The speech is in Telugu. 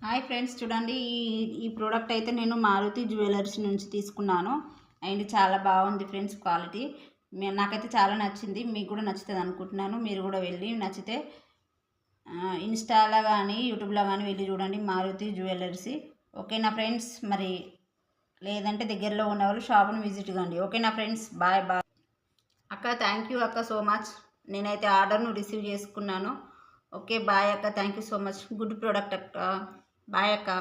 హాయ్ ఫ్రెండ్స్, చూడండి ఈ ప్రోడక్ట్ అయితే నేను మారుతి జ్యువెలర్స్ నుంచి తీసుకున్నాను. అండ్ చాలా బాగుంది ఫ్రెండ్స్ క్వాలిటీ. నాకైతే చాలా నచ్చింది. మీకు కూడా నచ్చుతుంది అనుకుంటున్నాను. మీరు కూడా వెళ్ళి నచ్చితే ఇన్స్టాలో కానీ యూట్యూబ్లో కానీ వెళ్ళి చూడండి మారుతి జ్యువెలర్స్. ఓకేనా ఫ్రెండ్స్? మరి లేదంటే దగ్గరలో ఉన్నవాళ్ళు షాప్ని విజిట్ కండి. ఓకేనా ఫ్రెండ్స్? బాయ్ బాయ్ అక్క. థ్యాంక్ యూ అక్క సో మచ్. నేనైతే ఆర్డర్ను రిసీవ్ చేసుకున్నాను. ఓకే బాయ్ అక్క. Thank you so much. Good product అక్క. బాయ్ అక్క.